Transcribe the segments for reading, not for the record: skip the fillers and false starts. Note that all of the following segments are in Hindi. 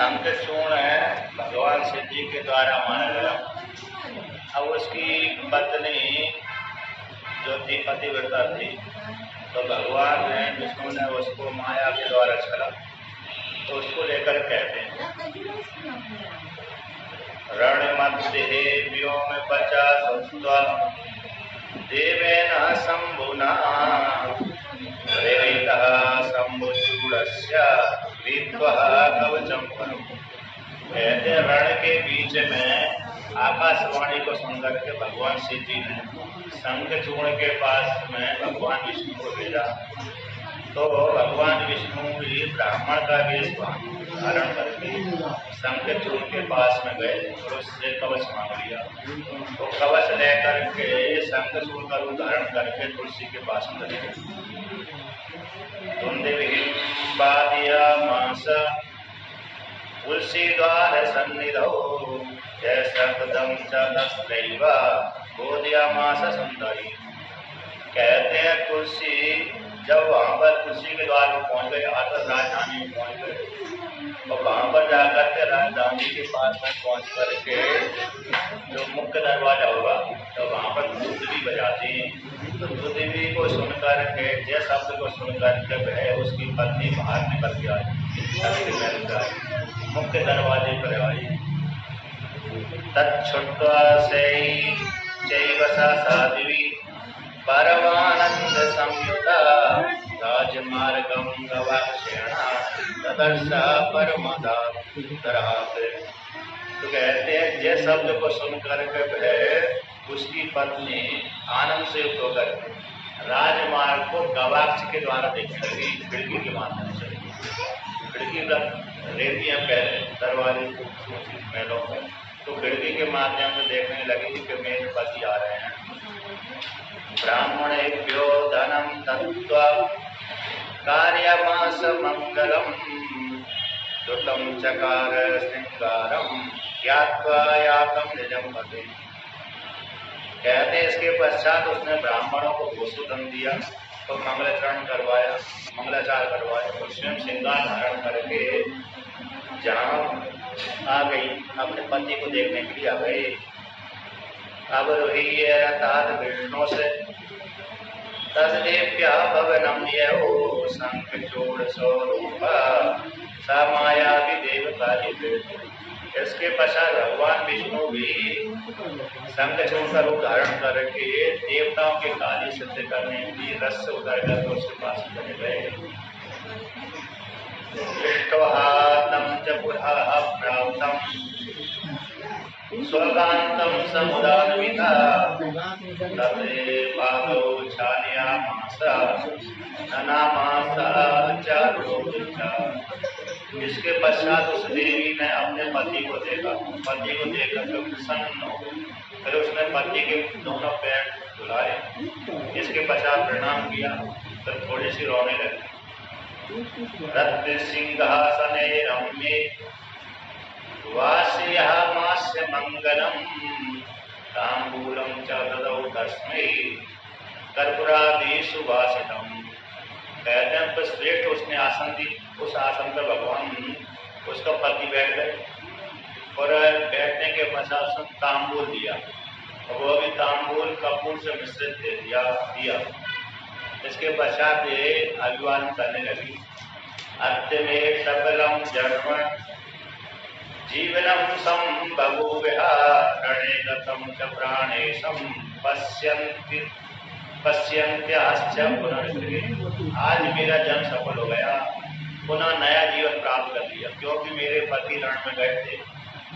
शंखचूर्ण है भगवान शिव जी के द्वारा माना गया। अब उसकी पत्नी जो थी पतिव्रता थी, तो भगवान ने विष्णु ने उसको माया के द्वारा छला, तो उसको लेकर कहते हैं रण मध्य व्योम बचा देवेन शंभुना प्रेरितः शंभुचूड़स्य विद्वः कवचम परम। कहते रण के बीच में आकाशवाणी को सुनकर के भगवान शिव जी ने शंखचूर्ण के पास में भगवान विष्णु को भेजा। तो भगवान विष्णु भी ब्राह्मण का वेश धारण करके शंखचूर्ण के पास में गए और उससे कवच मांग लिया। तो कवच लेकर के शंखचूर्ण का रूप धारण करके तुलसी के पास में गए। तुलसी द्वार सन्निधौ जैसदम चैव बोधयामास सुंदरी। कहते हैं तुलसी जब वहां पर तुलसी के द्वार में पहुंच गए, आकर राजधानी में पहुंच गए, और वहां पर जाकर के राजधानी के पास में पहुंच करके जो मुख्य दरवाजा होगा तो वहां पर दूध भी बजाती। तो दूधवी को सुनकर के जय शब्द को सुनकर के वह उसकी पत्नी बाहर निकल के आई, मुख्य दरवाजे पर आई। तच्छुत्वा चैव सा साध्वी परमानंद संयुता राजमार्गम गवाक्षेण तदर्शा परमदातरात्। तो कहते हैं जय शब्द को सुनकर के वह उसकी पत्नी आनंद से युक्त होकर राजमार्ग को गवाक्ष के द्वारा देखने लगी, खिड़की के माध्यम से। खिड़की रहती है पहले दरवाजे महलों में, तो खिड़की के माध्यम से देखने लगी कि मेरे पति आ रहे हैं। ब्राह्मणेभ्यो धनम दत्त्वा कार्यमास मंगलम दुतम चकार श्रृंगारम ज्ञात्वा यातम निजम पति। कहते इसके पश्चात उसने ब्राह्मणों को गोसुधन दिया, तो मंगलाचरण करवाया, मंगलाचार करवाया, और स्वयं श्रृंगार धारण करके जहाँ आ गई अपने पति को देखने के लिए आ गई। अब रोही विष्णु से तदेव्या भवनम यो शंखचूड़ स्वरूप समाया भी देवता। इसके पश्चात भगवान विष्णु भी शंखचूड़ का रूप धारण करके देवताओं के कार्य सिद्ध करने के लिए रस से उतर कर उसके पास चले गए। दृष्ट्वातम च पुरः प्राप्तम स्वर्गान्तम समुदानमिता तदे पादौ छालयामास ननामास चारुरोचा। इसके पश्चात उस देवी ने अपने पति को देखा, पति को देखकर प्रसन्न हो, फिर उसने पति के दोनों पैर धुलाए। इसके पश्चात प्रणाम किया, फिर थोड़ी सी रोने लगी। रत्न सिंहासने रम्ये वास्यामास्य मंगलम तांबूलम च ददौ तस्मै कर्पूरादि सुवासितम। कहते हैं तो श्रेष्ठ उसने आसन दी, उस आसन पर भगवान उसका पति बैठ गए, और बैठने के पश्चात उसने तांबूल दिया, और वो भी तांबूल कपूर से मिश्रित दिया। इसके पश्चात ये अभिवादन करने लगी। अद्य मे सबलम जन्म जीवनम संबभूवः रणे गतं च प्राणेशं पश्यन्त्याश्च पुनर्गृहे। आज मेरा जन्म सफल हो गया, पुनः नया जीवन प्राप्त कर लिया, क्योंकि मेरे पति रण में गए थे,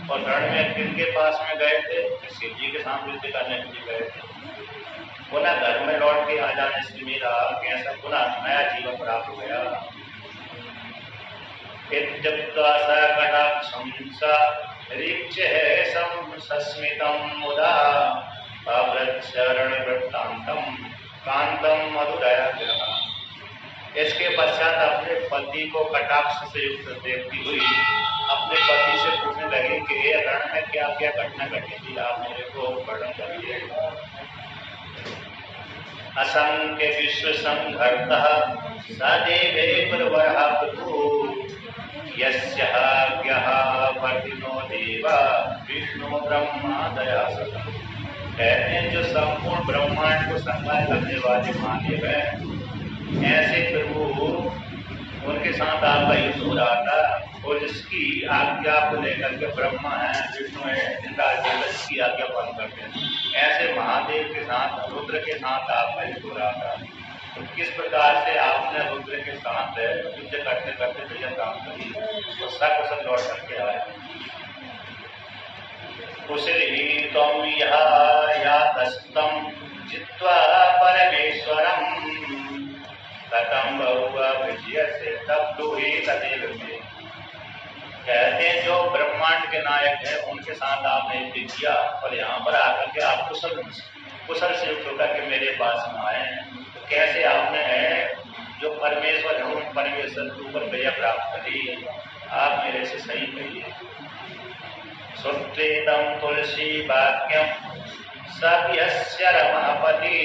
और रण में किनके पास में गए थे? शिव जी के सामने युद्ध करने के लिए गए थे। पुनः घर में लौट के आ जाने से मेरा कैसा पुनः नया जीवन प्राप्त हो गया। सस्मितम मुदा अवृक्षरण वृत्तांतम कांतम मधुरया। इसके पश्चात अपने पति को कटाक्ष से युक्त देखती हुई अपने पति से पूछने लगी कि रण में क्या क्या घटना घटी थी, आप मेरे को वर्णन करिए। असंख्य विश्व संघर्तः सदेवे प्रवरः प्रभु यस्यः ज्ञः ब्रह्मा दया सकम। कहते हैं जो संपूर्ण ब्रह्मांड को संभाल करने वाले महादेव है, ऐसे प्रभु उनके साथ आपका युद्ध हो रहा था और जिसकी आज्ञा को लेकर के ब्रह्मा है, विष्णु है, इंद्र की आज्ञा पालन करते हैं, ऐसे महादेव के साथ, रुद्र के साथ आपका युद्ध हो रहा था। तो किस प्रकार से आपने रुद्र के साथ युद्ध करते करते भैया काम करी और सकुशल लौट करके आए। कुशली तुम यातस्तम जित्वा परमेश्वरम कथम बहुआ विजय से तब तो ही तदेव में। कहते हैं जो ब्रह्मांड के नायक है उनके साथ आपने युद्ध किया और यहाँ पर आकर के आप कुशल से युक्त होकर के मेरे पास में आए। तो कैसे आपने जो परमेश्वर है उन परमेश्वर के ऊपर विजय प्राप्त करी, आप मेरे से सही कहिए। सुत्वेदम तुलसी वाक्यम सभ्यस्य रमापति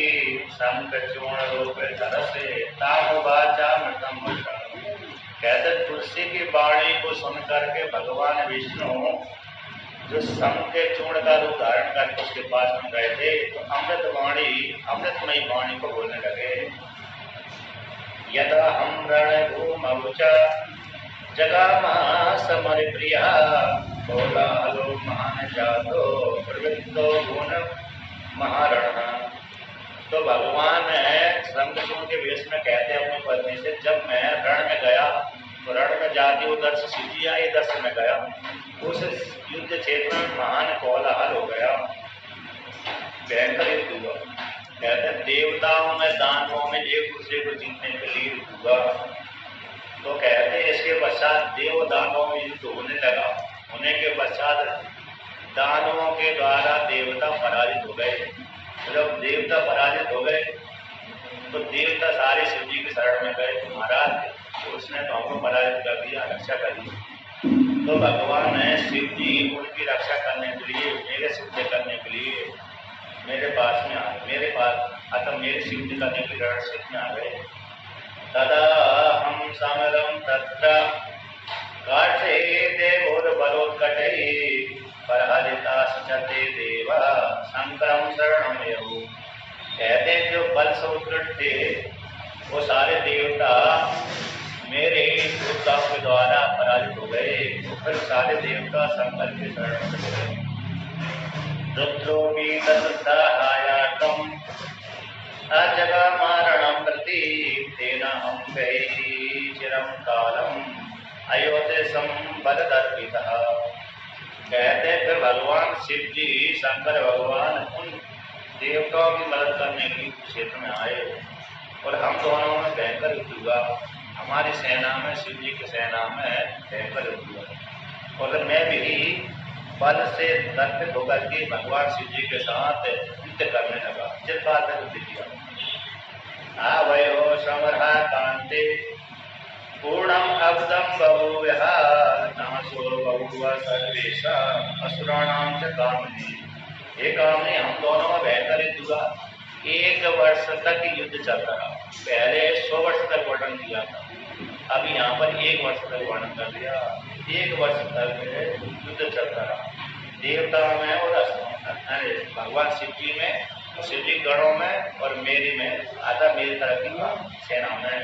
शंखचूर्ण रूप धरसे तामुवाचा मृतम वचनम। कहते तुलसी की वाणी को सुनकर के भगवान विष्णु जो शंख के चूर्ण का रूप धारण करके उसके पास में गए थे, तो अमृतमयी वाणी को बोलने लगे। यदा हम रणभूमौच जगामा समर प्रिया कोलाहलो महान जातो प्रवृत्तो गुण महारण। तो भगवान शंखचूर्ण के वेश में कहते हैं अपनी पत्नी से, जब मैं रण में गया तो रण में जाती उधर से सीधी आई, इधर से मैं गया, उस युद्ध क्षेत्र में महान कोलाहल हो गया, भयंकर युद्ध हुआ। कहते हैं देवताओं में दानवों में एक दूसरे को जीतने के लिए युद्ध हुआ। तो कहते हैं इसके पश्चात देव दानवों में युद्ध होने लगा। होने के पश्चात दानवों के द्वारा देवता पराजित हो गए। जब देवता पराजित हो गए तो देवता सारे शिव जी के शरण में गए, महाराज तो उसने तो हमको पराजित कर दिया, रक्षा कर दी। तो भगवान है शिव जी उनकी रक्षा करने के लिए, मेरे सिद्ध करने के लिए मेरे पास में आए, मेरे पास अतः मेरे सिद्ध करने के रण क्षेत्र में आ गए। तदा हम समरम तत्र काठे देवोर बलोत्कटे परहरिता सचते देवा शंकरम शरणम यहु। कहते हैं जो बल से उत्कट थे वो सारे देवता मेरे देवताओं के द्वारा पराजित हो गए। तो फिर सारे देवता शंकर के शरण में गए। रुद्रो भी तत्सहायातम अजगामारणं प्रति तेन हम गए चिरं कालम अयोध्य संबलदर्पितः। कहते फिर भगवान शिव जी शंकर भगवान उन देवताओं की मदद करने के क्षेत्र में आए और हम दोनों में भयंकर युद्ध हुआ। हमारी सेना में, शिव जी की सेना में भयंकर युद्ध हुआ और मैं भी बल से दर्पित होकर के भगवान शिव जी के साथ युद्ध करने लगा। चिरकाल तक युद्ध किया। आवयो समरहा कांते पूर्णम अब्दम बहुव्यः नासो बहुवा सर्वेशा असुराणाम च कामनी। हे कामनी, हम दोनों में भयंकर युद्ध हुआ। 1 वर्ष तक युद्ध चलता रहा। पहले 100 वर्ष तक वर्णन किया था, अभी यहाँ पर 1 वर्ष तक वर्णन कर दिया। 1 वर्ष तक युद्ध चलता रहा देवता में और असुरों में, भगवान शिव जी में, शिव जी गणों में और मेरी में, आधा मेरी तरफ की सेना में।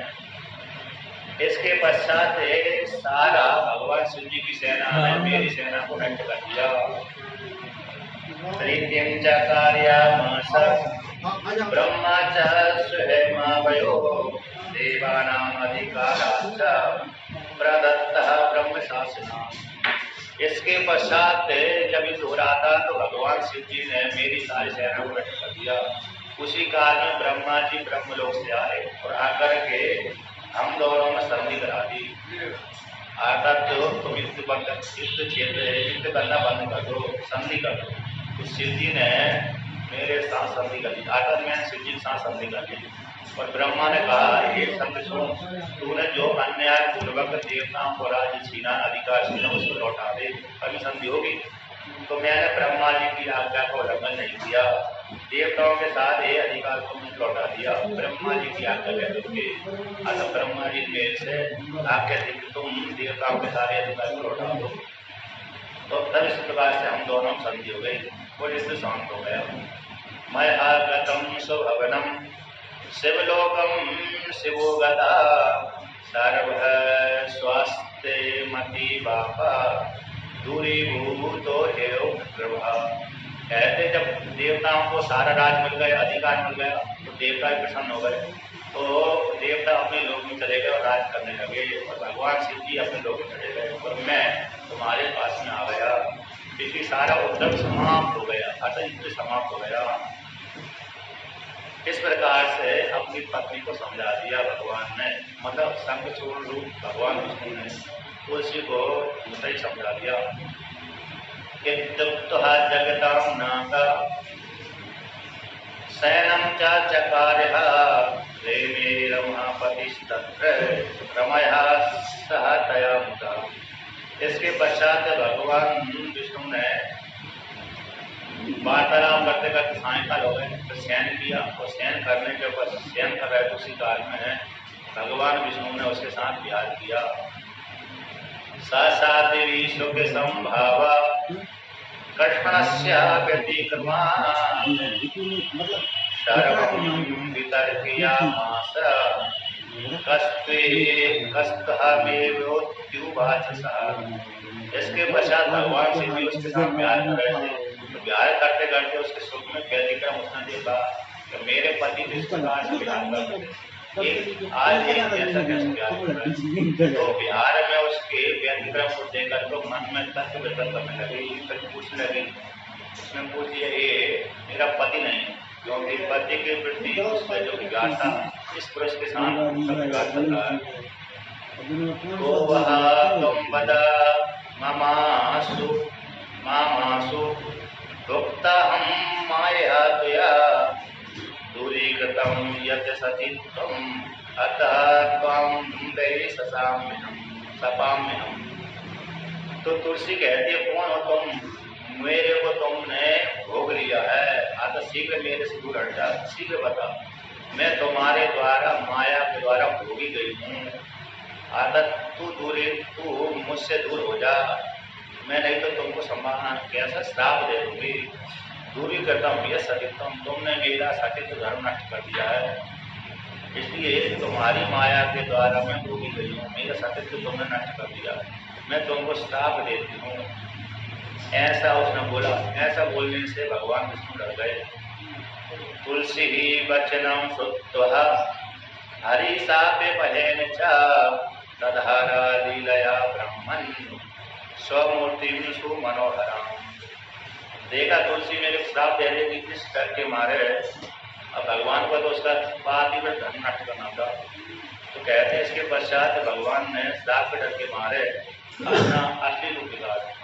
इसके पश्चात सारा भगवान शिव जी की सेना ने मेरी सेना को नष्ट कर दिया। प्रीतिम च कार्यामास ब्रह्मा च स्वयमावयो देवानाम अधिकाराश्च प्रदत्तः ब्रह्म शासना। इसके पश्चात जब युद्ध हो रहा था तो भगवान शिव जी ने मेरी सारी सेना को नष्ट कर दिया। उसी काल में ब्रह्मा जी ब्रह्मलोक से आए और आकर के हम दोनों में संधि करा दी। आकर तो तुम युद्ध करना बंद कर दो, संधि कर दो। तो शिव जी ने मेरे साथ संधि कर दी। आकर मैंने शिव जी के साथ संधि कर दी और ब्रह्मा ने कहा, ये संधि सुन, तूने जो अन्याय पूर्वक देवताओं को राज्य छीना, अधिकार छीना, उसको लौटा दे, अभी संधि होगी। तो मैंने ब्रह्मा जी की आज्ञा को उल्लंघन नहीं किया, देवताओं के साथ ये अधिकार को मुझे लौटा दिया। ब्रह्मा जी की आज्ञा कहते अतः ब्रह्मा जी मेरे से आज्ञा दी कि तुम देवताओं के सारे अधिकार को लौटा दो। तो तब प्रकार से हम दोनों संधि हो गई और इससे शांत हो गया। मैं आगतम सुभवनम शिवलोकम शिवोगता सर्व स्वास्थ्य मति बापा दूरी भूतो हेव प्रभा। कहते जब देवताओं को सारा राज मिल गया, अधिकार मिल गया, तो देवता भी प्रसन्न हो गए, तो देवता अपने लोक में चले गए और राज करने लगे, और भगवान शिव जी अपने लोक में चले गए और मैं तुम्हारे पास में आ गया, क्योंकि सारा उद्योग समाप्त हो गया, अतः समाप्त हो गया। इस प्रकार से अपनी पत्नी को समझा दिया भगवान ने, मतलब शंखचूर्ण रूप भगवान विष्णु ने तुलसी को सही समझा दिया। जगतां नागा शयनं च चकारः प्रेमे रमापतिस्तत्र रमया सह तया मुदा। इसके पश्चात भगवान विष्णु ने वार्तालाप करते करते सायंकाल हो गए, तो शयन किया, और शयन करने के बाद शयन कर रहे थे उसी काल में भगवान विष्णु ने उसके साथ विहार किया। सा देवी सुख संभावा कृष्णस्य व्यतिक्रमा शर्वं वितर्कयामास कस्तमेवोत्युवाच सः। इसके पश्चात भगवान शिव जी उसके साथ प्यार कर रहे थे, तो प्यार करते करते उसके सुख में व्यतिक्रम उसने देखा कि मेरे पति तो इस प्रकार से प्यार कर रहे थे, आज एक ऐसा कैसे प्यार कर रहे हैं। तो बिहार में उसके व्यतिक्रम को देखकर तो मन में तर्क वितर्क करने लगे, फिर पूछने लगी, उसने पूछ लिया ये मेरा पति नहीं है, क्योंकि पति के प्रति उसका जो विकार था इस पुरुष के साथ विकार चल रहा है। तो वह तुम बदा मामासु मामासु भुक्ता हम माया तुया दूरीकृतं यत् सचित्वम् अतः त्वं दैवी सपाम्यहम्। तो तुलसी कहती है कौन हो तुम, मेरे को तुमने भोग लिया है, अतः शीघ्र मेरे से दूर हट जा, शीघ्र बता, मैं तुम्हारे द्वारा माया के द्वारा भोगी गई हूँ, अतः तू मुझसे दूर हो जा, मैं नहीं तो तुमको सम्मान कैसा श्राप दे दूंगी। दूरी करता हूँ यह सचित्वम, तुमने मेरा सचित्व धर्म नष्ट कर दिया है, इसलिए तुम्हारी माया के द्वारा मैं भोगी गई हूँ, मेरा सचित्व तुमने नष्ट कर दिया, मैं तुमको श्राप देती हूँ। ऐसा उसने बोला। ऐसा बोलने से भगवान विष्णु डर गए। तुलसी ही वचनम श्रुत्वा हरिशापे पहेन च तदहारा लीलया ब्रह्मन् स्वमूर्तिं सुमनोहराम्। देखा तुलसी मेरे श्राप दे रही थी, इस डर के मारे, अब भगवान को तो उसका बात ही में धर्म नष्ट करना था, तो कहते हैं इसके पश्चात भगवान ने श्राप के डर के मारे अपना असली रूप दिखा दिया।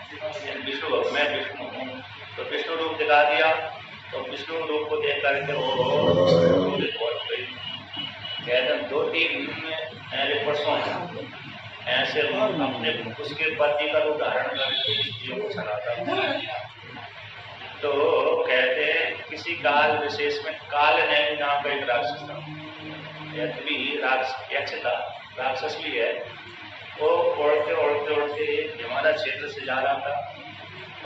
विष्णु, मैं विष्णु हूँ, तो विष्णु रूप दिखा दिया। तो विष्णु रूप को देख करके वो गई। कहते 2-3 परसों ऐसे अपने उसके पति का रूप धारण करके स्त्रियों को चलाता। तो कहते हैं किसी काल विशेष में काल नैनी नाम का एक राक्षस था, यक्ष था, राक्षस भी है। वो उड़ते उड़ते उड़ते हिमालय क्षेत्र से जा रहा था,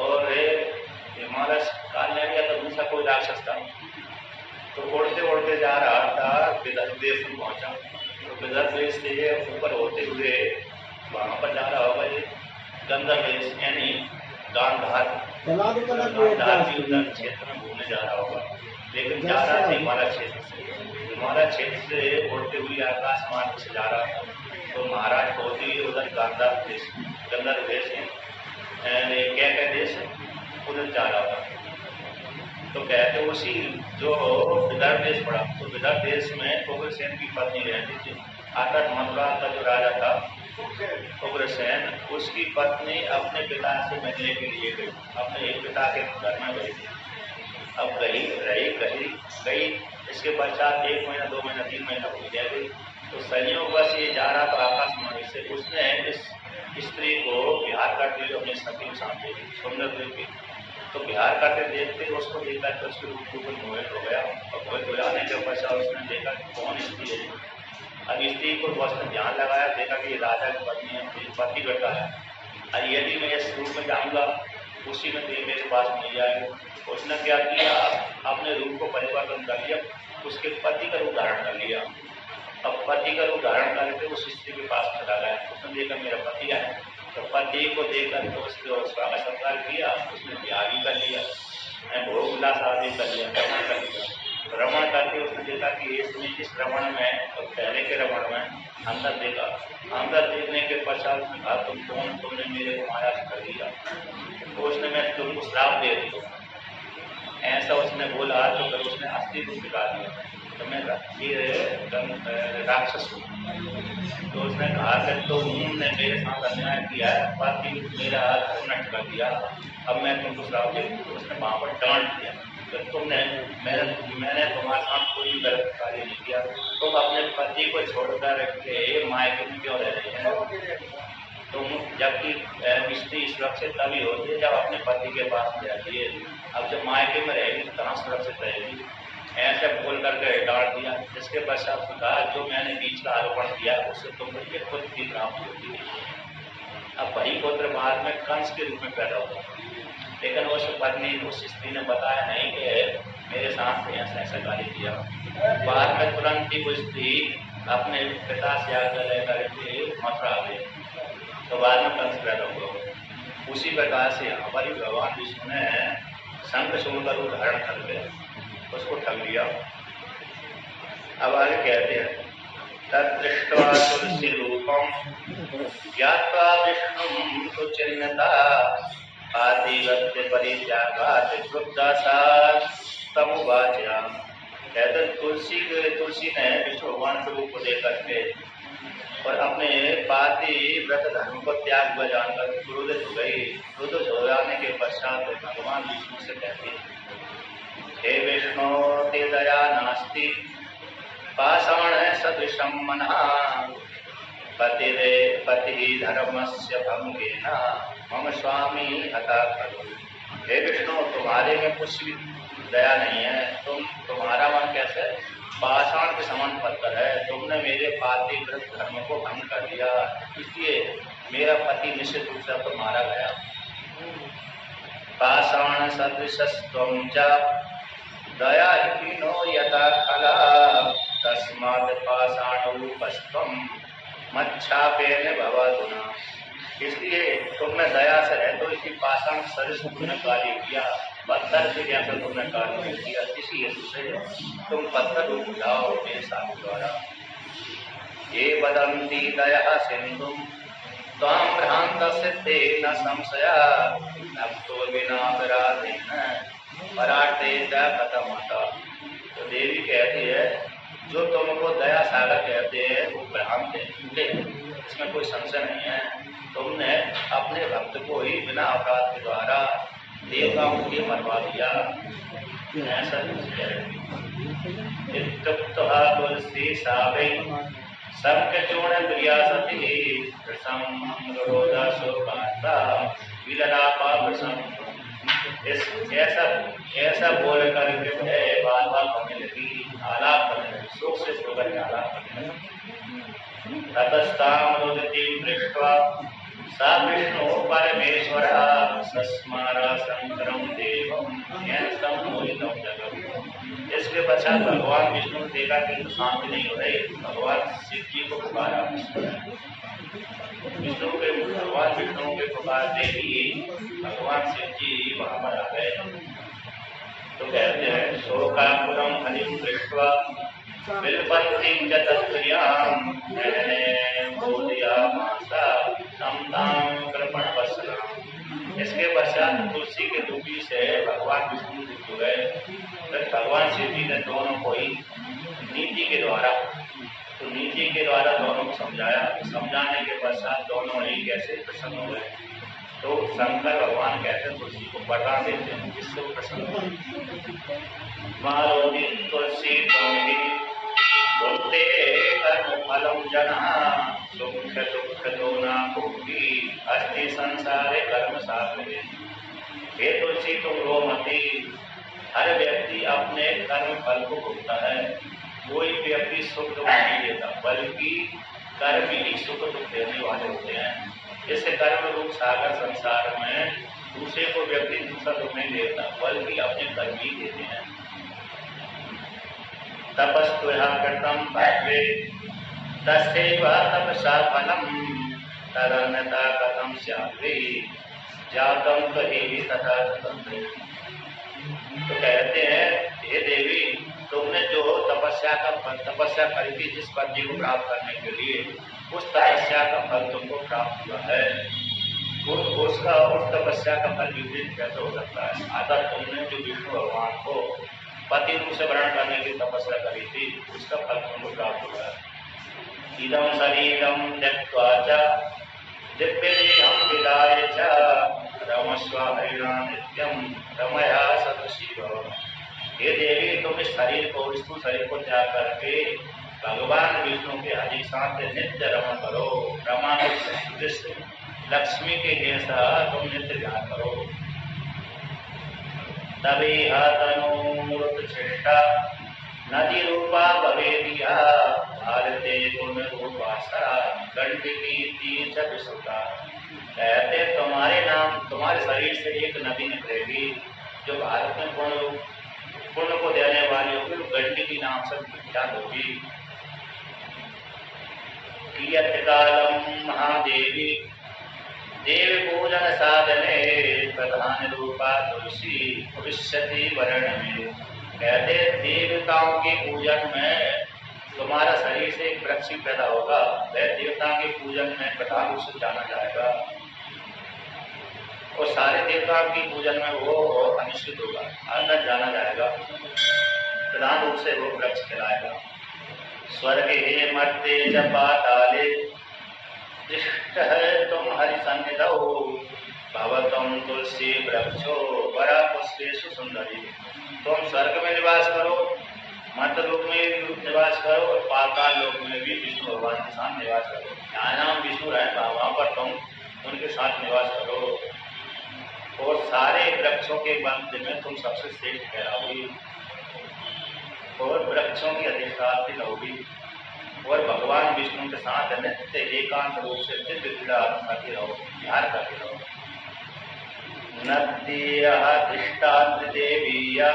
और हिमालय काल नैनी या तो दूसरा कोई राक्षस था, तो उड़ते उड़ते जा रहा था, विदर्भ देश में पहुंचा। तो विदर्भ देश से ऊपर होते हुए वहां पर जा रहा होगा ये गंधर्व देश, यानी गांधार भी उधर क्षेत्र में घूमने जा रहा होगा, लेकिन जा रहा था हिमालय क्षेत्र से। हिमालय क्षेत्र से उड़ते हुए आकाश मार्ग से जा रहा था, तो महाराज होते हुए उधर गांधार देश, गंधर्व देश क्या देश है, उधर जा रहा था। तो कहते उसी जो विदर्भ देश पड़ा, तो विदर्भ देश में उग्रसेन की पत्नी रहती थी। आकर मथुरा का जो राजा था उग्रसेन, उसकी पत्नी अपने पिता से मिलने के लिए गई, अपने एक पिता के घर में गई। अब गई इसके पश्चात 1 महीना 2 महीना 3 महीना हो गई। तो संयोग बस ये जा रहा था आकाशवाणी से, उसने इस स्त्री को बिहार करते हुए अपने सखी के साथ देखी, सुंदर देखी। तो बिहार करते देखते उसको देखा तो उसके रूप को मोहित हो गया, और मोहित हो जाने के पश्चात उसने देखा कौन स्त्री है। अब स्त्री को उसने ध्यान लगाया, देखा कि ये राजा की पत्नी है, पति बेटा है, और यदि मैं इस रूप में जाऊँगा उसी में देव मेरे पास नहीं आए। उसने क्या किया, अपने रूप को परिवर्तन कर लिया, उसके पति का रूप धारण कर लिया। अब पति का रूप धारण करके उस स्त्री के पास चला गया। उसने देखा मेरा पति है, तो पति को देखकर तो उसको स्वागत सत्कार किया, उसने ब्याह भी कर लिया, भोग विलास आदि कर लिया, रमण कर लिया। रमण करके उसने देखा कि इसमें इस रमण में और पहले के रमण में अंदर देखा। अंदर देखने के पश्चात उसने कहा तुम कौन, तुमने मेरे को माया कर दिया। तो उसने मैं तुमको श्राप दे दी, ऐसा उसने बोला। तो फिर उसने अस्थि रूप दिखा दिया, तो मैं ये राक्षस हूँ। तो उसने कहा कि तुमने मेरे साथ अन्याय किया है, बाकी मेरा नष्ट कर दिया, अब मैं तुमको श्राप दे दूँ। उसने वहाँ पर डांट दिया कि तुमने मैंने तुम्हारे साथ कोई गलत कार्य नहीं किया, तुम अपने पति को छोड़कर के मायके में क्यों रह रही है? तुम जबकि स्त्री सुरक्षित तभी होती है जब अपने पति के पास रहती है, अब जब मायके में रहेगी तो कहाँ सुरक्षित रहेगी? ऐसे बोल करके डांट दिया। जिसके पश्चात कहा जो मैंने बीच का आरोपण किया उससे तुमको ये खुद की प्राप्ति होती है। अब वही पुत्र बाद में कंस के रूप में पैदा हुआ, लेकिन उस पत्नी उस स्त्री ने बताया नहीं कि मेरे साथ ऐसा ऐसा कार्य किया। बाद में तुरंत ही वो स्त्री अपने पिता से आकर लेकर के मथुरा आ गई, तो बाद में कंस पैदा हुआ। उसी प्रकार से यहाँ पर भगवान विष्णु ने शंख शूल का रूप धारण करके उसको ठग लिया। अब आगे कहते हैं तदृष्ट्वा तुलसी रूपम ज्ञात्वा विष्णुं सुचिन्नता आदिवत्य परित्यागात् क्रुद्धासात् तमुवाचा। कहते तुलसी ने विष्णु भगवान के रूप को देख करके और अपने पाति व्रत धर्म को त्याग हुआ जानकर क्रोधित हो गई। क्रोधित हो जाने के पश्चात भगवान विष्णु से कहती है हे विष्णु ते दया नास्ति पाषाण सदृशं मनः पति धर्मस्य भंगेन मम स्वामी हता खलु। हे विष्णु तुम्हारे में कुछ भी दया नहीं है, तुम्हारा मन कैसे पाषाण के समान पत्थर है। तुमने मेरे पाति व्रत धर्म को भंग कर दिया, इसलिए मेरा पति निश्चित रूप से तो मारा गया। पाषाण सदृशस्त्वं च दयाहीनो यथा खला तस्मात् पाषाणरूपस्त्वं मच्छापेन भवाधुना। इसलिए तुमने दया से है तो इसी पाषाण सदृश तुमने कार्य किया, पत्थर से जैसा तुमने कार्य नहीं किया, इसी हेतु से तुम पत्थर रूप लाओ मेरे साथ द्वारा। ये वदन्ति दया सिंधु त्वां भ्रान्तस्य तेन संशया भक्तो विना अपराधेन पराटे कथमता। तो देवी कहती है जो तुमको दया सागर कहते हैं वो भ्रांत है, इसमें कोई संशय नहीं है। तुमने अपने भक्त को ही बिना अपराध के द्वारा देवताओं के लिए मरवा दिया, ऐसा तुलसी सावे सबके चूर्ण प्रिया सती ऐसा बोल करके बार बार करने लगी, आलाप करने लगी, सुख से होकर के आलाप करने लगी। ततस्तां रुदितीं दृष्ट्वा सा विष्णु परमेश्वर सस्मारा शंकरं देवं ज्ञानं मोहितं जगत्। इसके पश्चात भगवान विष्णु ने देखा कि तो शांति नहीं हो रही, भगवान शिव जी को पुकारा। भगवान विष्णु के पुकारते ही भगवान शिव जी वहां पर आ गए। तो कहते हैं शोकाकुलं हरिं दृष्ट्वा विलपन्तीं च तत्प्रियां बोधयामासा समतां कृपणवत्सलां। इसके पश्चात तुलसी के दुखी से भगवान विष्णु दुख हो गए। फिर भगवान शिव जी ने दोनों को ही नीति के द्वारा दोनों को समझाया। समझाने के पश्चात दोनों ही कैसे प्रसन्न हो गए। तो शंकर भगवान कहते हैं तुलसी को वरदान देते हैं जिससे वो प्रसन्न हो। मारोति तुलसी कर्म फलम जना दुख तो ना भोगी अस्ति संसारे कर्म साधने। हे तुलसी तुम रो मती, हर व्यक्ति अपने कर्म फल को भोगता है, कोई व्यक्ति सुख दुख नहीं देता, बल्कि कर्म ही सुख दुख देने वाले होते हैं। इस कर्म रूप सागर संसार में दूसरे को व्यक्ति दूसरा दुख नहीं देता, बल्कि अपने कर्म ही देते हैं। तपस्त्वया कृतं भाग्ये तस्यैव तपसा फलम् तदन्यथा कथं स्यात् वै जातं त्वयि तथा कृतं। तो कहते हैं, हे देवी, तुमने जो तपस्या करी थी जिस पति को प्राप्त करने के लिए, उस तपस्या का फल तुमको प्राप्त हुआ है। उस तपस्या का फल विपरीत कैसे हो सकता है? अतः तुमने जो विष्णु भगवान को पति रूप से ग्रहण करने की तपस्या करी थी, उसका फल तुमको प्राप्त हुआ है। इदं शरीरं त्यक्त्वा च दिव्यदेहं विदाय च रमस्व हरिणा नित्यं रमया सदशिव। हे देवी, तुम इस शरीर को, स्थूल शरीर को त्याग करके भगवान विष्णु के हरि साथ नित्य रमण करो। रमा लक्ष्मी के जैसा तुम नित्य ध्यान करो। तभी तनूर्चिष्टा नदी रूपा भवेदिया भारते गुण रूपा सा गंडकी तीर्थ विसुता। कहते तुम्हारे शरीर से एक नदी निकलेगी जो भारत में पुण्य को देने वाली होगी, गंडकी नाम से विख्यात होगी। कियत् कालम महादेवी देव पूजन साधने प्रधान रूपा तुलसी भविष्यति वर्ण में। कहते देवताओं के पूजन में तुम्हारा शरीर से एक वृक्ष पैदा होगा, वह देवताओं के पूजन में प्रधान रूप से जाना जाएगा और सारे देवताओं की पूजन में वो अनिश्चित होगा, अंदर जाना जाएगा, प्रधान रूप से वो वृक्ष कहलाएगा। स्वर्गे मर्ते च पाताले दृष्ट है तुम हरि सन्निधौ भवतम तुलसी वृक्षो बड़ा पुष्पेषु सुंदरी। तुम स्वर्ग में निवास करो, मर्त लोक में निवास करो और पाताल लोक में भी विष्णु भगवान के साथ निवास करो। जहाँ नाम विष्णु रहता वहाँ पर तुम उनके साथ निवास करो और सारे वृक्षों के मध्य में तुम सबसे श्रेष्ठ कहलाओगी और वृक्षों की अधिष्ठात्री रहोगी और भगवान विष्णु के साथ नित्य एकांत रूप से दिव्य क्रीड़ा करती रहो, ध्यान करती रहो। नद्यः दृष्टान्त देवीया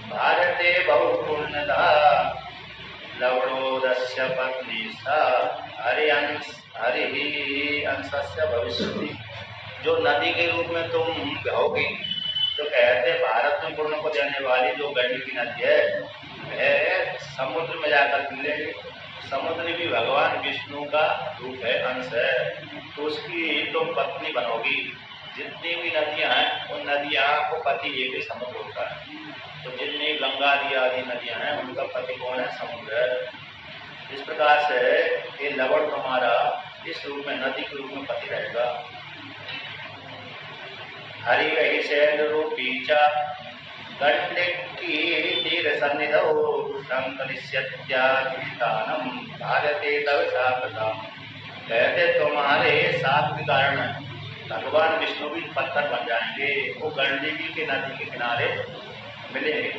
भारते बहुपुण्यदा लवणोदस्य पत्नी सा हरि अंशस्य भविष्यति। जो नदी के रूप में तुम बहोगी, तो कहते भारत में पुण्य को देने वाली जो गंडकी नदी है वह समुद्र में जाकर मिलेगी। समुद्र भी भगवान विष्णु का रूप है, अंश है, तो उसकी तुम पत्नी बनोगी। जितनी भी नदियां हैं उन नदियां को पति एक ही समुद्र होता है। तो जितनी गंगा आदि नदियां हैं उनका पति कौन है? समुद्र है। इस प्रकार से ये लवण तुम्हारा इस रूप में नदी के रूप में पति रहेगा। हरि वही शैल रूपी चा गंडकी तीर सन्निधौ संकलिष्यत्याधिष्ठानम भारते तव सापदा। कहते तुम्हारे साथ के कारण भगवान विष्णु भी पत्थर बन जाएंगे, वो गंडकी के नदी के किनारे मिलेंगे,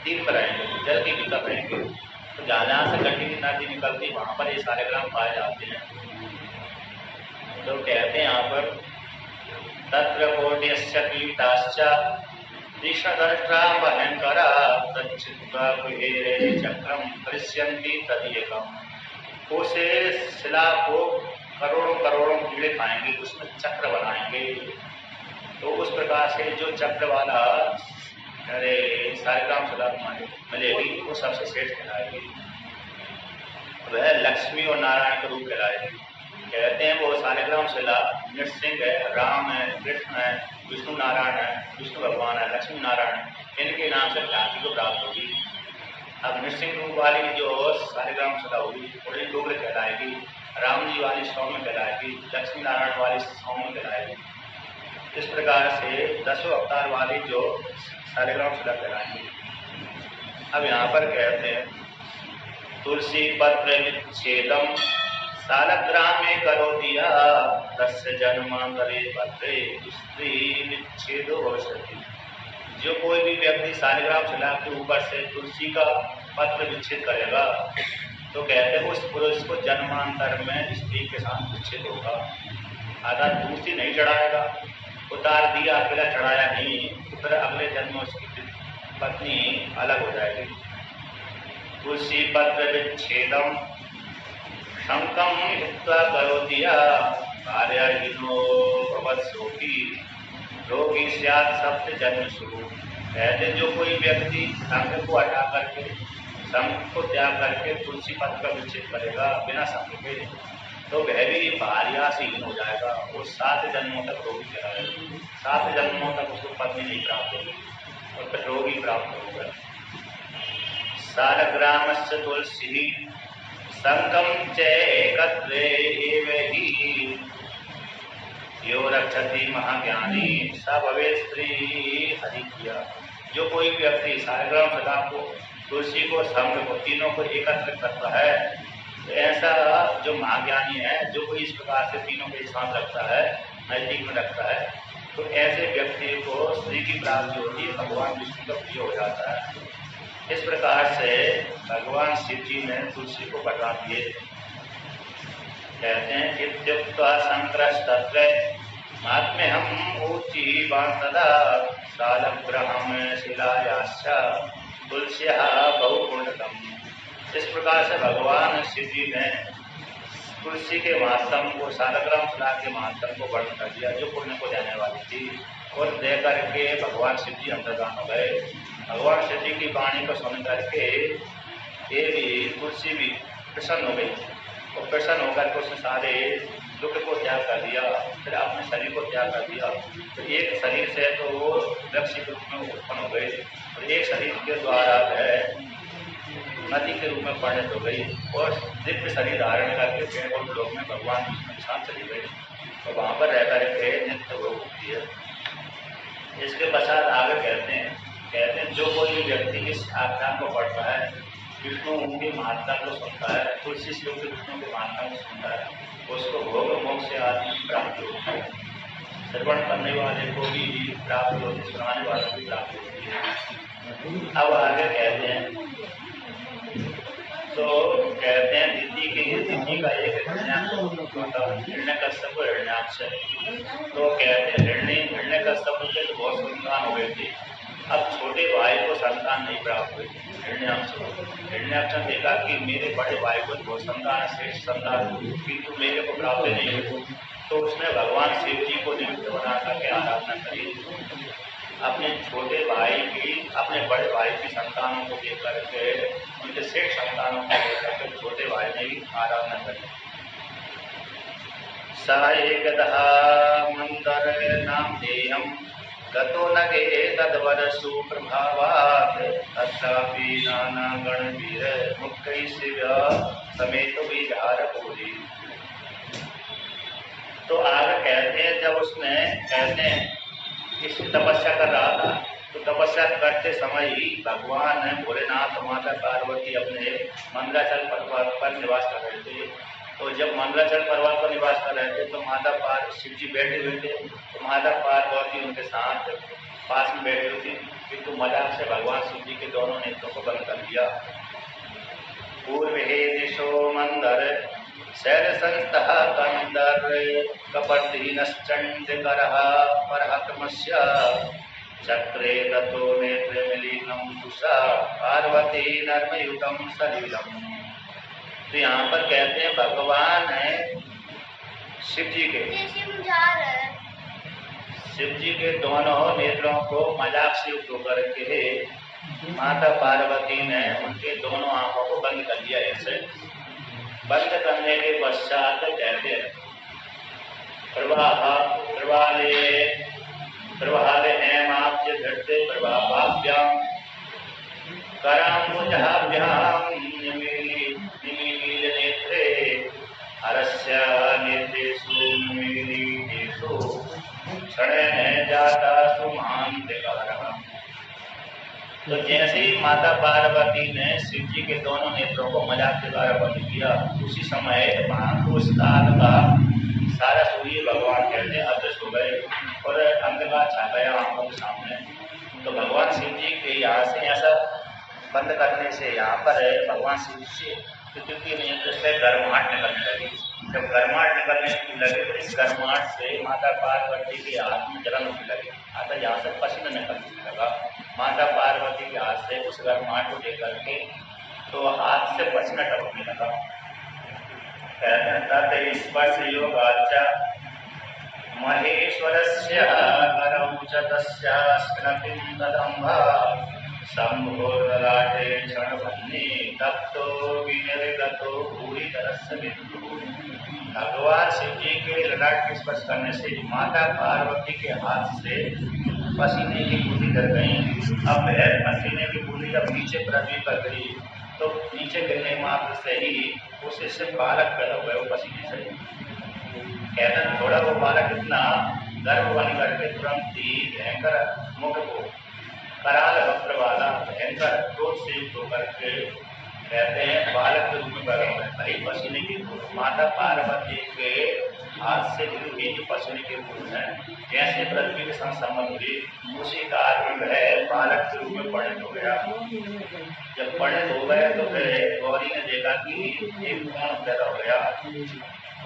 तीर पर रहेंगे, जल की भीतर रहेंगे। तो जहाँ से गंडकी नदी निकलती वहाँ पर ये सारे ग्राम पाए जाते हैं। तो कहते हैं यहाँ पर तत्र कोट्यस्य पीताश्च कृष्णदंष्ट्रा भयंकरा तच्छित्वा कुहेरे चक्रम पश्यन्ति तदेकम्। उसे शिला को करोड़ों करोड़ों कीड़े खाएंगे, उसमें चक्र बनाएंगे। तो उस प्रकार से जो चक्र वाला सारे काम सदा मिलेगी वो सबसे श्रेष्ठ कहलाएगी। वह लक्ष्मी और नारायण के रूप कहलाएगी। कहते हैं वो सारे ग्राम शिला नृसिंह है, राम है, कृष्ण है, विष्णु नारायण है, विष्णु भगवान है, लक्ष्मी नारायण है, इनके नाम से ख्याति को प्राप्त होगी। अब नृसिंह रूप वाली जो सारे ग्राम शिला होगी थोड़ी डोगरे कहलाएगी, राम जी वाली सौम्य कहलाएगी, लक्ष्मी नारायण वाली सौम्य कहलाएगी। इस प्रकार से 10 अवतार वाली जो सारे ग्राम शिला कहलाएंगी। अब यहाँ पर कहते हैं तुलसी पत्र विच्छेदम सालग्रामे करो दिया तस्य जन्मांतरे पत्रे स्त्री विच्छेदो भविष्यति। जो कोई भी व्यक्ति सालग्राम शिला के ऊपर से तुलसी का पत्र विच्छेद करेगा तो कहते हैं उस पुरुष को जन्मांतर में स्त्री के साथ विच्छेद होगा। अगर तुलसी नहीं चढ़ाएगा उतार दिया, अकेला चढ़ाया नहीं, तो फिर अगले जन्म में उसकी पत्नी अलग हो जाएगी। तुलसी पत्र विच्छेदम शंकम हित्वा करोतिया कार्याहीनो भवत्सोपी रोगी स्यात् सप्त जन्म शुरू। कहते जो कोई व्यक्ति संग को हटा करके, संग को त्याग करके तुलसी पत्र का विच्छेद करेगा बिना संग के, तो वह भी भार्यासीन हो जाएगा। वो 7 जन्मों तक रोगी रहेगा, 7 जन्मों तक उसको पत्नी नहीं प्राप्त होगी और फिर रोगी प्राप्त होगा। सालग्रामस्य तुलसी संगम चैकत्रे एवहि यो रक्षति महाज्ञानी स भवेत् स्त्री हरिप्रिया। जो कोई व्यक्ति सालग्राम सदा को, तुलसी को, संग को, तीनों को एकत्र करता है, तो ऐसा जो महाज्ञानी है, जो कोई इस प्रकार से तीनों के साथ रखता है, नजदीक में रखता है, तो ऐसे व्यक्ति को स्त्री की प्राप्ति होती है, भगवान विष्णु का प्रिय हो जाता है। इस प्रकार से भगवान शिव जी ने तुलसी को बता दिए। कहते हैं इत्युक्त्वा संक्रस्तत्र महात्म्य हम ऊची बांसदा सालग्राम शिलायाश्च तुलस्या बहुपुण्यकम। इस प्रकार से भगवान शिव जी ने तुलसी के महात्म को, सालग्राम शिला के महात्म को वर्णन कर दिया, जो पुण्य को देने वाली थी, और दे करके भगवान शिव जी अंतर्धान हो गए। भगवान शिव जी की वाणी को सुन करके देवी तुलसी भी प्रसन्न हो गई, और प्रसन्न होकर के उसने सारे दुख को त्याग कर दिया, फिर अपने शरीर को त्याग कर दिया। तो एक शरीर से तो वो वृक्ष के रूप में उत्पन्न हो गए, और एक शरीर के द्वारा नदी के रूप में परिणत हो गई, और दिव्य शरीर धारण करके पेड़ और लोक में भगवान विष्णु के साथ चली गई, और वहाँ पर रह करके नित्य भोग होती है। इसके पश्चात आगे कहते हैं जो कोई व्यक्ति इस आख्यान को पढ़ता है, विष्णु उनके महात्मा को सुनता है, तुलसी शिव के विष्णु के महात्मा को सुनता है, उसको भोग मोक्ष आदि की प्राप्ति होती है। श्रवण करने वाले को भी प्राप्ति होती है, सुनाने वाले को भी प्राप्ति होती है। अब आगे कहते हैं, तो कहते हैं दिति का एक हिरण्यकश्यप हिरण्याक्ष। तो कहते हैं हिरण्यकश्यप के तो बहुत संतान हो गए थे, अब छोटे भाई को संतान नहीं प्राप्त हुई। हिरण्याक्ष ने देखा कि मेरे बड़े भाई को बहुत संतान, श्रेष्ठ संतान, किंतु मेरे को प्राप्त नहीं हुई। तो उसने भगवान शिव जी को निमित्त बना करके आराधना करी, अपने छोटे भाई की, अपने बड़े भाई की संतानों को देख करके, उनके श्रेष्ठ संतानों को देख करके छोटे भाई ने भी आराधना करी। सा एकदहा मंदर नाम देयम गतो नगे तद्वर सुप्रभावात् तथापि नाना गणवीर मुक्तै शिव समेत विहार पूरी। तो आगे कहते हैं, जब उसने कहते हैं इसकी तपस्या कर रहा था, तो तपस्या करते समय ही भगवान भोलेनाथ माता पार्वती अपने मंदराचल पर्वत पर निवास कर रहे थे। तो जब मंदराचल पर्वत पर निवास कर रहे थे, तो माता शिव जी बैठे हुए थे, तो माता पार्वती उनके साथ पास में बैठी हुई थी, किंतु मजाक से भगवान शिव जी के दोनों नेत्रों को बंद कर दिया। पूर्व हे दिशो मंदर शैल संस्थः कंदर कपर्दीनश्चंडकरः परहक्रमस्य चक्रे ततो नेत्र मिलीनम तुषा पार्वती नर्मयुगम सलीलम। तो यहाँ पर कहते हैं भगवान है शिव जी के दोनों नेत्रों को मजाक से युक्त होकर के माता पार्वती ने उनके दोनों आंखों को बंद कर दिया। ऐसे बंद करने के पश्चात कहते हैं प्रवाले हेमाब्ज धृते प्रभाभ्याम कराम्बुजाभ्याम निमील नेत्रे हरस्य नेत्रेषु निमीलितेषु क्षणेन जाता सुमान्तिकारः। तो जैसे ही माता पार्वती ने शिव जी के दोनों नेत्रों को मजाक के द्वारा बंद किया, उसी समय महापुरुष काल का सारा सूर्य भगवान कहते हैं अदृश्य हो गए और अंधकार छा गया आंखों के सामने। तो भगवान शिव जी के यहाँ से ऐसा बंद करने से यहाँ पर भगवान शिव जी से तृतीय नेत्र से गर्माहट निकलने लगी। जब गर्माहट निकलने लगे तो इस गर्माहट से माता पार्वती के हाथ में जलन होने लगी, आता यहाँ से पसीना निकलने लगा। माता पार्वती के हाथ से उस गर्माहट को लेकर के तो हाथ से पसीना टपकने लगा। तत् स्पर्श योगाचा महेश्वरस्य करौचतस्य स्नपिं तदम्भा शम्भोर्ललाटे क्षणभन्नि तप्तो विनिर्गतो भूरितरस्य बिन्दु। भगवान शिव जी के ललाट के स्पर्श करने से माता पार्वती के हाथ से पसीने की बूंदी गिर गई। अब वह पसीने की बूंदी जब नीचे पृथ्वी पर गिरी तो नीचे गिरने मात्र से ही उससे बालक पैदा हुआ, वो पसीने से। कहते थोड़ा वो बालक इतना गर्भ बन करके तुरंत ही भयंकर मुख को कराल वक्र वाला भयंकर क्रोध से युक्त होकर के कहते हैं बालक के रूप में पैदा हुआ है। वही पसीने की बूंद माता पार्वती के हाथ से हुई जो पसीने की बूंद है, जैसे पृथ्वी के साथ संबंध हुई, उसी का वह बालक के रूप में परिणत हो गया। जब परिणत हो गए तो फिर गौरी ने देखा कि एक कौन पैदा हो गया।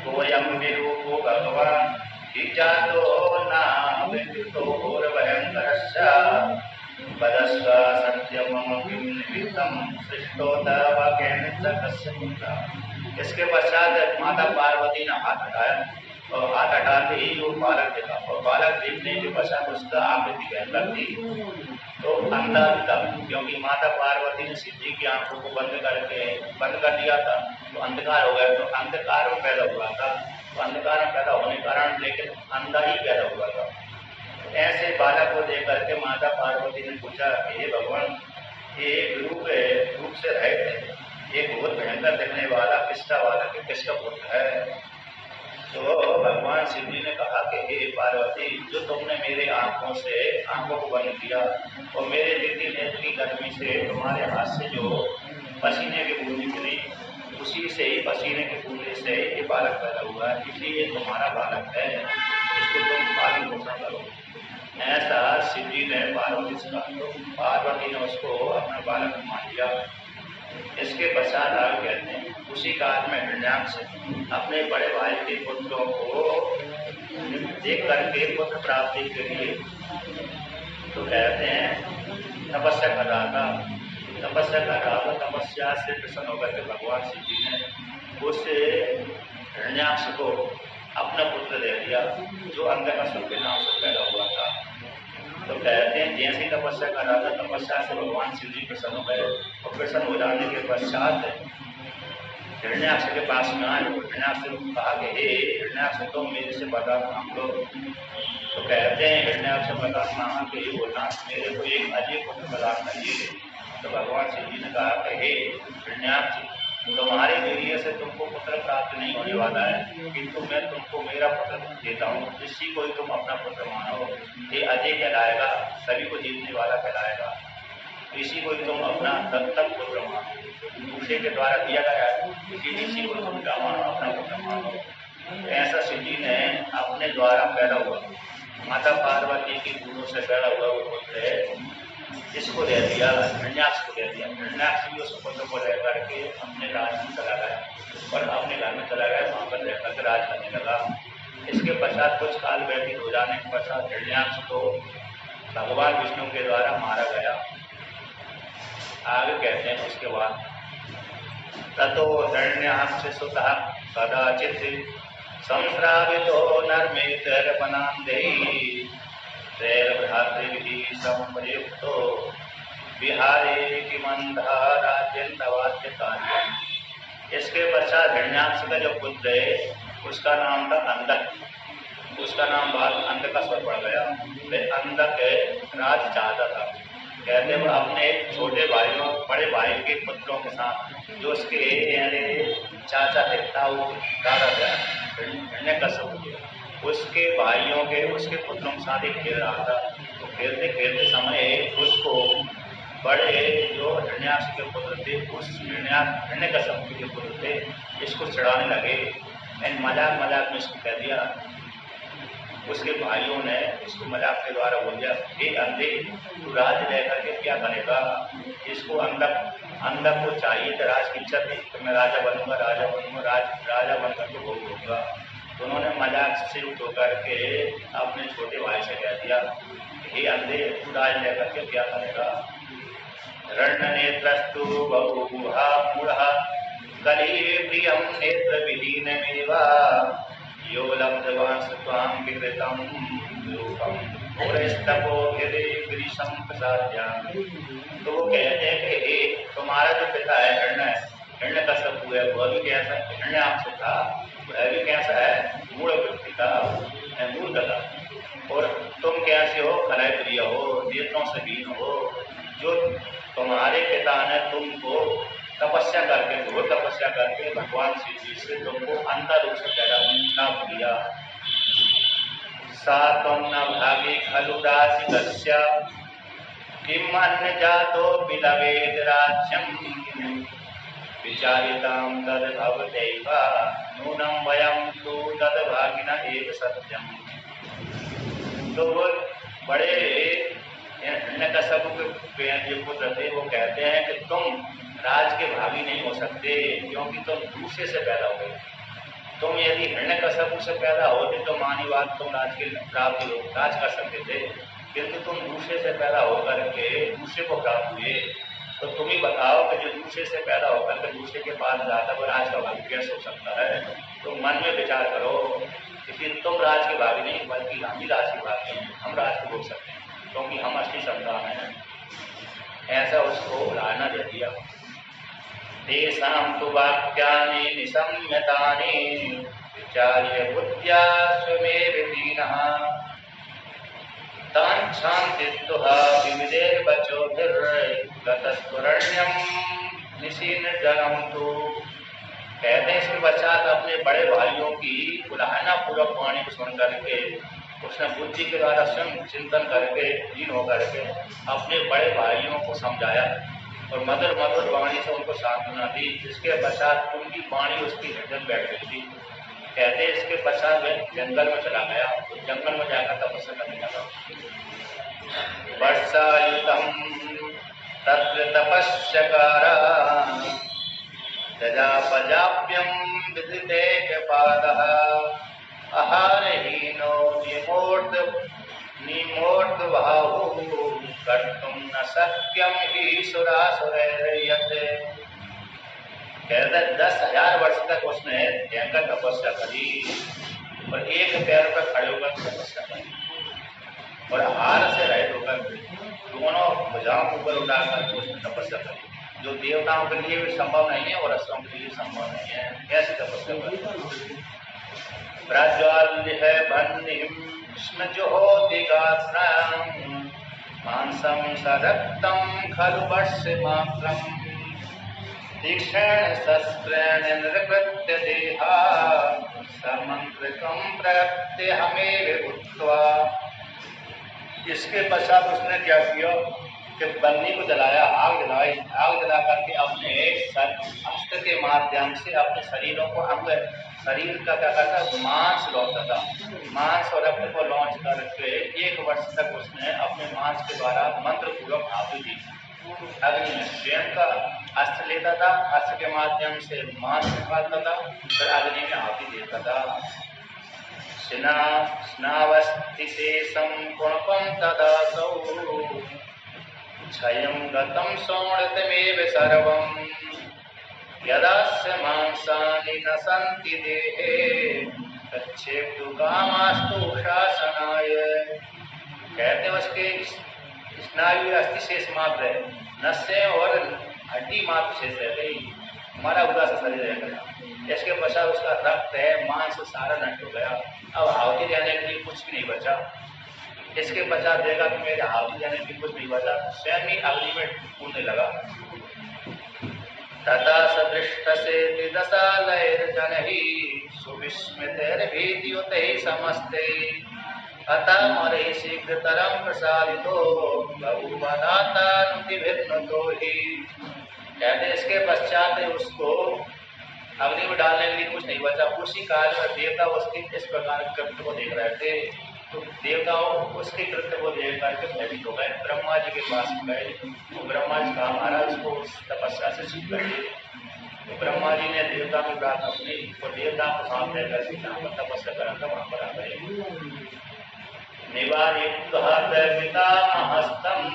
गोयम विरूपो भगवान जातो नाम और भयंकरस्य पदस्व सत्यमं किं निमित्तं सृष्टोतव केनचित्। इसके पश्चात माता पार्वती ने हाथ हटाया और हाथ हटाते ही वो बालक देखा, और बालक देखने के पश्चात उसका आकृति भयंकर थी तो अंधा था, क्योंकि माता पार्वती ने शिव जी की आंखों को बंद कर दिया था तो अंधकार हो गया। तो अंधकार में पैदा हुआ था, तो अंधकार में पैदा होने के कारण लेकिन अंधा ही पैदा हुआ था। ऐसे बालक को देख करके माता पार्वती ने पूछा, हे भगवान, ये रूप से रहित है, ये बहुत भयंकर दिखने वाला किसका बालक है, किसका पुत्र है। तो भगवान शिव जी ने कहा कि हे पार्वती, जो तुमने मेरे आंखों को बंद किया और मेरे दिव्य नेत्र की गर्मी से तुम्हारे हाथ से जो पसीने की बूंदी गिरी, उसी से ही पसीने की बूंदी से ये बालक पैदा हुआ है, इसलिए तुम्हारा बालक है, इसको तुम पालन पोषण करो। ऐसा शिव जी ने पार्वती से कहा, तो पार्वती ने उसको अपना बालक मान लिया। इसके पश्चात आगे कहते हैं उसी काल में हिरण्याक्ष अपने बड़े भाई के पुत्रों को देख करके पुत्र प्राप्ति के लिए तो कहते हैं तपस्या कर रहा था। तपस्या से प्रसन्न होकर के भगवान शिव जी ने उस हिरण्याक्ष को अपना पुत्र दे दिया, जो अंधकासुर के नाम से पैदा हुआ था। तो कहते हैं जैसे ही तपस्या कर रहा था, तपस्या से भगवान शिव जी प्रसन्न हो गए और प्रसन्न हो जाने के पश्चात हिरण्याक्ष के पास में आए। हिरण्याक्ष से कहा कि हे हिरण्याक्ष, तुम मेरे से वरदान मांग लो। तो कहते हैं हिरण्याक्ष वरदान मांगा कि हे भोलेनाथ, मेरे को एक अजय पुत्र प्रदान करिए। तो भगवान शिव जी ने कहा कि हे हिरण्याक्ष, तुम्हारे वीर्य से तुमको पुत्र प्राप्त नहीं होने वाला है, किंतु मैं तुमको मेरा पुत्र देता हूँ, इसी को ही तुम अपना पुत्र मानो। ये अजय कहलाएगा, सभी को जीतने वाला कहलाएगा, इसी को ही तुम अपना दत्तक पुत्र मानो। दूसरे के द्वारा दिया गया है, इसी को तुम क्या मानो, अपना पुत्र मानो। ऐसा शिव जी ने अपने द्वारा पैदा हुआ माता पार्वती की गुणों से पैदा हुआ वो पुत्र है, इसको दे दिया, हिरण्याक्ष को दे दिया। हिरण्याक्ष भी उस पुत्र को रह करके अपने राज में चला गया और अपने घर में चला गया, वहाँ पर रह करके राज करने लगा। इसके पश्चात कुछ काल व्यतीत हो जाने के पश्चात हिरण्याक्ष को भगवान विष्णु के द्वारा मारा गया। आगे कहते हैं उसके बाद ततो हिरण्याक्ष सुतः कदाचित् संस्रावितो नर्मेतरपनान्देहि त्रैर्भ्रातृभिः सम्प्रयुक्तो विहारे किमन्धाराज्यन्तवाद्य कार्यम्। इसके पश्चात हिरण्याक्ष का जो पुत्र है उसका नाम था अंधक, उसका नाम बाद अंधकासुर पड़ गया। वह अंधक राज चाहता था, कहते वो अपने छोटे भाइयों बड़े भाई के पुत्रों के साथ जो उसके चाचा थे, ताऊ दादा था हिरण्यकश्यप, उसके भाइयों के उसके पुत्रों के साथ ही खेल रहा था। तो खेलते खेलते समय उसको बड़े जो हिरण्याक्ष के पुत्र थे, उस हिरण्यकश्यप के पुत्र थे, इसको चढ़ाने लगे। मैंने मजाक में इसको कह दिया उसके भाइयों ने इसको मजाक के द्वारा बोल दिया, हे अंधे, तू राज लेकर के क्या करेगा? इसको अंधक को चाहिए तो राज की इच्छा थी, तो मैं राजा बनूंगा, राजा बनकर के भोग दूंगा। तो उन्होंने मजाक से युक्त होकर के अपने छोटे भाई से कह दिया, हे अंधे, तू राज लेकर के क्या करेगा? रण नेत्रस्तु बहुहा मूढ़ कली प्रियम नेत्र विहीनमेवा यो लब्धवान् स्वां विकृतं रूपं पुरस्तपोभिरे गिरिशं प्रसाद्याम्। तो वो कहते हैं कि हे, तुम्हारा जो पिता है हिरण्यकश्यप है, वह भी कैसा हिरण्याक्ष था, वह भी कैसा है, मूढ़ व्यक्ति था, मूर्ख था। और तुम कैसे हो, कलय प्रिय हो, नेत्रों से हीन हो। जो तुम्हारे पिता ने तुमको तपस्या करके, घोर तपस्या करके भगवान श्री जी से तुमको अंधा रूप से पैदा किया। सा तुम न भागे खलु राशिकस्य किम अन्य जातो विलवेद राज्यम विचारितां तद भवदैव नूनं वयं तु तद भागिन एव सत्यम। तो वो बड़े हिरण्यकश्यप के जो पुत्र थे वो कहते हैं कि तुम राज के भागी नहीं हो सकते, क्योंकि तुम दूसरे से पैदा हो गए। तुम यदि हिरण्यकश्यप से पैदा होते तो मानी बात तुम राज के प्राप्त राज कर सकते थे, किंतु तुम दूसरे से पैदा होकर के दूसरे को प्राप्त हुए। तो तुम ही बताओ कि जो दूसरे से पैदा होकर के दूसरे के पास जाता वो राज का भागी कैसे हो सकता है? तो मन में विचार करो, क्योंकि तुम राज के भागी नहीं बल्कि हम ही राज के भागी हैं, हम राज को भोग सकते हैं, क्योंकि हम असली संतान हैं। ऐसा उसको उदाहरण दे दिया। तेषां तु वाक्यानि निसम्यतानि विचार्य बुद्ध्या स्वमेव दीनः तान् शान्तित्वः विविधैर्वचोभिर्गतस्फुरण्यं निशीर्जनं तु। कहते हैं इसके पश्चात अपने बड़े भाइयों की उदाहरणा पूर्वक वाणी को सुन करके उसने बुद्धि के द्वारा स्वयं चिंतन करके दीन होकर के अपने बड़े भाइयों को समझाया और मधुर मधुर वाणी से उनको सांत्वना दी। इसके पश्चात उनकी वाणी उसकी हृदय में बैठ गई थी। कहते हैं इसके पश्चात वह जंगल में चला गया, तो जंगल में जाकर तपस्या करने लगा। वर्षायुतं तत्र तपस्यकारा जजापजाप्यं विदितेकपादः आहारहीनो निमूर्धबाहुः कर्तुं न शक्यं हि सुरासुरैर्यत्। कहते 10,000 वर्ष तक उसने भयंकर तपस्या करी और एक पैर पर खड़े होकर तपस्या करी और आहार से रहित होकर दोनों भुजाओं को ऊपर उठाकर उसने तपस्या करी, जो देवताओं के लिए भी संभव नहीं है और असुरों के लिए संभव नहीं है। कैसे तपस्या करी? प्रज्वाल्य बह्निं स्मजुहोतिगात्रं मांसं सरक्तं खलु वर्षमात्रं तीक्ष्ण शस्त्रेण निरकृत्य देहा समंत्रितं प्रत्यहमेव भूत्वा। इसके पश्चात उसने क्या किया कि बन्नी को जलाया, आग जला करके अपने अस्त्र के माध्यम से अपने शरीरों को शरीर का क्या करता, मांस लौटता था। मांस और रक्त को लौट करके 1 वर्ष तक उसने अपने मांस के द्वारा मंत्र पूर्वक आहुति दी। अग्नि में स्वयं का अस्त्र लेता था, अस्त्र के माध्यम से मांस निकालता था, फिर अग्नि में आहुति देता था। स्नावस्तिशेषं पुणपं तदासौ क्षयं गतं शोणितमेव सर्वं यदास्य मांसानि न सन्ति देहे तच्छेप्तु कामास्तु शासनाय। कहते उसके स्नायु अस्थि शेष मात्र है, नसें और हड्डी मात्र शेष रह गई, हमारा उदास शरीर रह गया। इसके पश्चात उसका रक्त है, मांस सारा नष्ट हो गया, अब आहुति देने के लिए कुछ भी नहीं बचा। इसके पश्चात देखा कि मेरे आहुति देने के लिए कुछ नहीं बचा, स्वयं ही अग्नि में कूदने लगा। तथा सदृष्टसे दशालैर्जनैः सुविस्मितैर्भीतियुतैः समस्ते अतः मरे शीघ्रतरं प्रसादितो बहुवदातानुतिभिर्नतो हि। कहते इसके पश्चात उसको अग्नि में डालने के लिए कुछ नहीं बचा। उसी काल में देवता उसके इस प्रकार कृत्य को देख रहे थे तो देवताओं उसके कृत्य को देख करके भयभीत हो गए, ब्रह्मा जी के पास गए। तो ब्रह्मा जी कहा महाराज को तपस्या से सिद्ध करिए। तो ब्रह्मा जी ने देवता की प्रार्थना सुनी, तो देवता को सामने करके जहाँ पर तपस्या करा था वहां पर आ गए। निवारितः पितामहस्तम्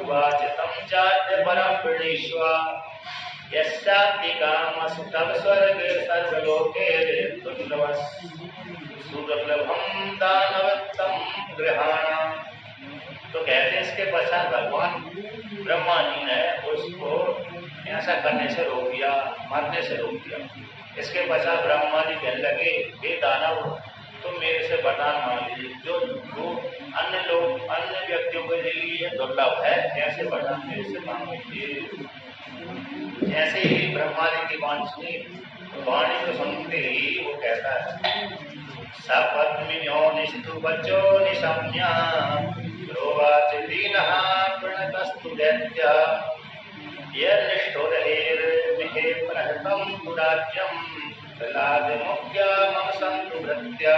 वाचितं चाद्य परं प्रणीष्वा यस्याति कामस्तव स्वर्गे सर्वलोके सुदुर्लभं दानवत्तं गृहाण। तो कहते इसके पश्चात भगवान ब्रह्मा जी ने उसको ऐसा करने से रोक दिया, मरने से रोक दिया। इसके पश्चात ब्रह्मा जी कहने लगे, हे दानव तुम मेरे से वरदान मांग लीजिए, जो अन्य व्यक्तियों के लिए दुर्लभ है, ऐसे वरदान मेरे से मांग लीजिए। जैसे ही ब्रह्मा जी की वाणी सुनी, वाणी को सुनते ही वो कहता है, सपत्मिन्यो निस्तु बचो निशम्या रोवाच दीनः प्रणतस्तु दैत्यः यन्निष्ठुरहेर्मिहे प्रहतं दुराज्यं प्रहलादमुख्या मम सन्तु भृत्या।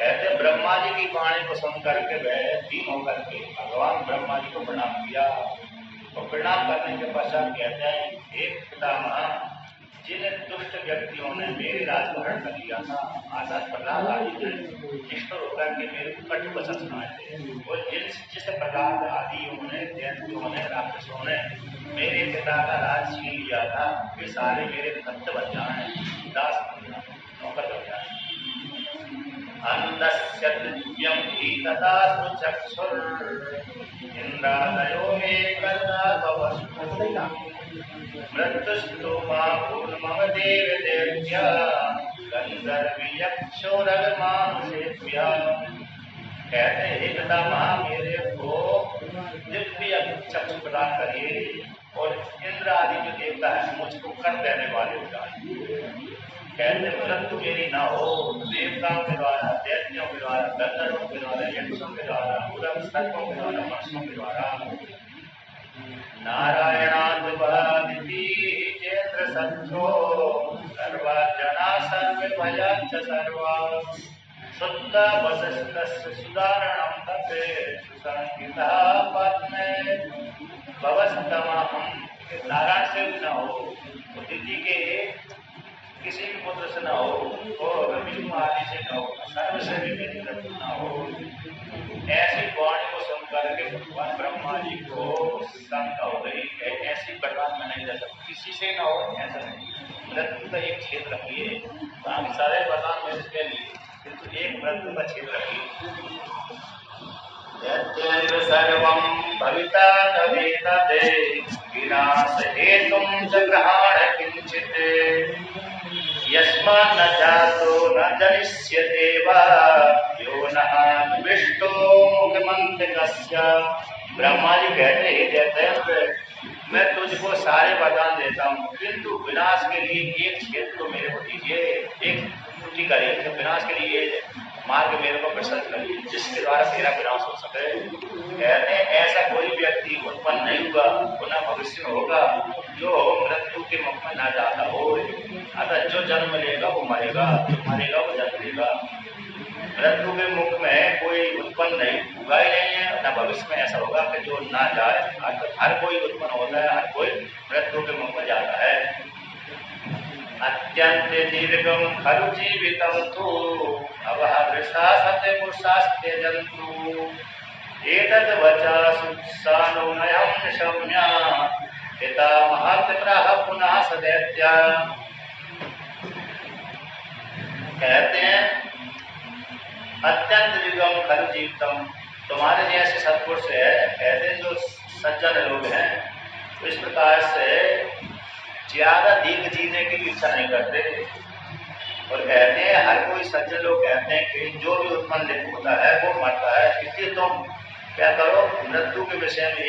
ऐसे ब्रह्मा जी की वाणी को सुन करके वह दीन होकर के भगवान ब्रह्मा जी को प्रणाम किया। और प्रणाम करने के पश्चात कहते हैं, एक पितामह जिन दुष्ट व्यक्तियों ने मेरे राज को हरण कर लिया था, आजाद प्रहलाद आदि ने निष्ठुर होकर के मेरे को कटु वचन सुनाए थे। और जिस प्रहलाद आदियों ने, दैत्यों ने, राक्षसों ने मेरे पिता का राज छीन लिया था, वे सारे मेरे भक्त बन जाए, दास बन जाए, नौकर बन जाए। अन्नस्य दिव्यं हि तथा सुचक्षुर् इंद्रादयो मे कर्ता मृत्युस्तु मा पूर्णमम देव देव्या गंधर्वी यक्षोरगमानुषेभ्य। कहते हैं पितामह मेरे को दिव्य चक्षु प्रदान करिए और इंद्र आदि जो देवता है मुझको कर देने वाले हो जाए। कहते मृत्यु मेरी न हो, देवताओं के द्वारा, दैत्यों के द्वारा, गंधर्वों के द्वारा, यक्षों के द्वारा, उरग सर्पों के द्वारा, मनुष्यों के द्वारा। नारायणादिति चेन्द्र सत्रो सर्वा जना सर्वे भयाच्च सर्वा शुद्ध वसिष्ठस्य सुदारणं तपे सुसंगितः पद्मे भवस्तमहं। नारायण से भी न हो, दिति के किसी भी पुत्र से न हो और विष्णु आदि से न हो, सर्व से भी मेरी मृत्यु न हो। ऐसी वाणी को सुन करके भगवान ब्रह्मा जी को शंका हो गई, ऐसी वरदान में नहीं दे सकती, किसी से न हो, ऐसा नहीं। मृत्यु का एक छेद रखिए, बाकी सारे वरदान मेरे के लिए, किंतु एक मृत्यु का छेद रखिए। यद्यैव सर्वं भविता तवेतते विनाश हेतुं च ग्रहाण किंचित् यस्मान् न जातो न जनिष्यते वा यो नः विष्टो मुखमन्त्रिकस्य। ब्रह्मा जी कहते हैं दैत्य मैं तुझको सारे वरदान देता हूँ, किंतु विनाश के लिए एक क्षेत्र को मेरे को दीजिए, एक त्रुटि करिए, विनाश के लिए मार्ग मेरे को प्रशस्त करिए जिसके द्वारा मेरा विनाश हो सके। कहते हैं ऐसा कोई व्यक्ति उत्पन्न नहीं हुआ, पुनः भविष्य में होगा, जो मृत्यु के मुख में न जाता हो। अतः जो जन्म लेगा वो मरेगा, जो मरेगा वो जन्म लेगा। मृत्यु के मुख में कोई उत्पन्न नहीं हुआ ही नहीं है, न भविष्य में ऐसा होगा कि जो ना जाए। हर कोई उत्पन्न होता है, हर कोई मृत्यु के मुख में जाता है। अत्यंत दीर्घम खलु जीवितम तु अवहृषा सत्य पुरुषास्ते जंतु एतद् वचा सुसानुनयं शम्या पितामहः प्राह पुनः सदैत्या। कहते हैं अत्यंत दीर्घम खलु जीवितम, तुम्हारे जैसे सत्पुरुष है, ऐसे जो सज्जन लोग हैं इस प्रकार से ज्यादा दीर्घ जीने की इच्छा नहीं करते। और कहते हैं हर कोई सज्जन लोग कहते हैं कि जो भी उत्पन्न होता है वो मरता है, इसलिए तुम क्या करो मृत्यु के विषय में